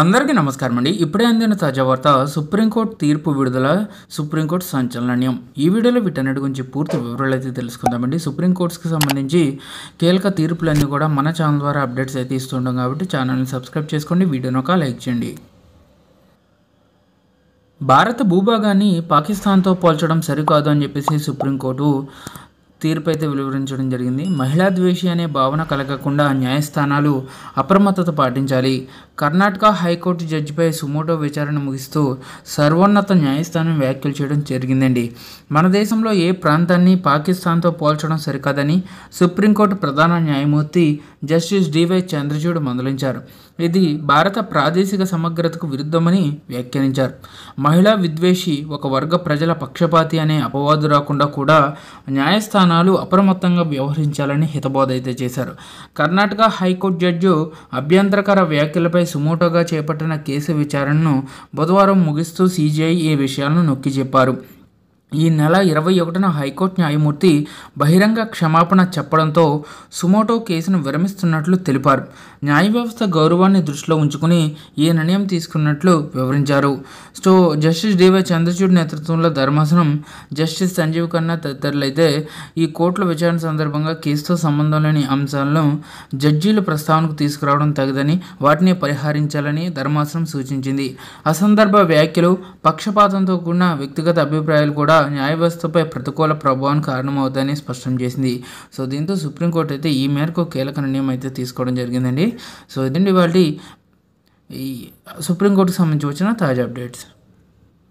అందరికీ నమస్కారం అండి. ఇప్పుడే అందిన తాజా వార్త సుప్రీంకోర్టు తీర్పు విడుదల, సుప్రీంకోర్టు సంచలనం. ఈ వీడియోలో వీటన్నిటి గురించి పూర్తి వివరాలు అయితే తెలుసుకుందామండి. సుప్రీంకోర్టుకి సంబంధించి కీలక తీర్పులన్నీ కూడా మన ఛానల్ ద్వారా అప్డేట్స్ అయితే ఇస్తుంటాం కాబట్టి ఛానల్ని సబ్స్క్రైబ్ చేసుకోండి, వీడియోని ఒక లైక్ చేయండి. భారత భూభాగాన్ని పాకిస్తాన్తో పోల్చడం సరికాదు అని చెప్పేసి సుప్రీంకోర్టు తీర్పు అయితే వెలువరించడం జరిగింది. మహిళా ద్వేషి అనే భావన కలగకుండా న్యాయస్థానాలు అప్రమత్తత పాటించాలి. కర్ణాటక హైకోర్టు జడ్జిపై సుమోటో విచారణ ముగిస్తూ సర్వోన్నత న్యాయస్థానం వ్యాఖ్యలు చేయడం జరిగిందండి. మన దేశంలో ఏ ప్రాంతాన్ని పాకిస్తాన్తో పోల్చడం సరికాదని సుప్రీంకోర్టు ప్రధాన న్యాయమూర్తి జస్టిస్ డివై చంద్రచూడ్ మందలించారు. ఇది భారత ప్రాదేశిక సమగ్రతకు విరుద్ధమని వ్యాఖ్యానించారు. మహిళా విద్వేషి, ఒక వర్గ ప్రజల పక్షపాతి అనే అపవాదు రాకుండా కూడా న్యాయస్థానాలు అప్రమత్తంగా వ్యవహరించాలని హితబోధ అయితే చేశారు. కర్ణాటక హైకోర్టు జడ్జి అభ్యంతరకర వ్యాఖ్యలపై సుమోటోగా చేపట్టిన కేసు విచారణను బుధవారం ముగిస్తూ సీజీఐ ఈ విషయాలను నొక్కి చెప్పారు. ఈ నెల 21న హైకోర్టు న్యాయమూర్తి బహిరంగ క్షమాపణ చెప్పడంతో సుమోటో కేసును విరమిస్తున్నట్లు తెలిపారు. న్యాయ వ్యవస్థ గౌరవాన్ని దృష్టిలో ఉంచుకుని ఈ నిర్ణయం తీసుకున్నట్లు వివరించారు. జస్టిస్ డివై చంద్రచూడ్ నేతృత్వంలో ధర్మాసనం, జస్టిస్ సంజీవ్ ఖన్నా తదితరులైతే ఈ కోర్టుల విచారణ సందర్భంగా కేసుతో సంబంధం లేని అంశాలను జడ్జీల ప్రస్తావనకు తీసుకురావడం తగదని, వాటిని పరిహరించాలని ధర్మాసనం సూచించింది. అసందర్భ వ్యాఖ్యలు, పక్షపాతంతో కూడిన వ్యక్తిగత అభిప్రాయాలు కూడా న్యాయ వ్యవస్థపై ప్రతికూల ప్రభావానికి కారణమవుతాయని స్పష్టం చేసింది. దీంతో సుప్రీంకోర్టు అయితే ఈ మేరకు కీలక నిర్ణయం అయితే తీసుకోవడం జరిగిందండి. ఇదండి వాళ్ళ ఈ సుప్రీంకోర్టుకు సంబంధించి వచ్చిన తాజా అప్డేట్స్.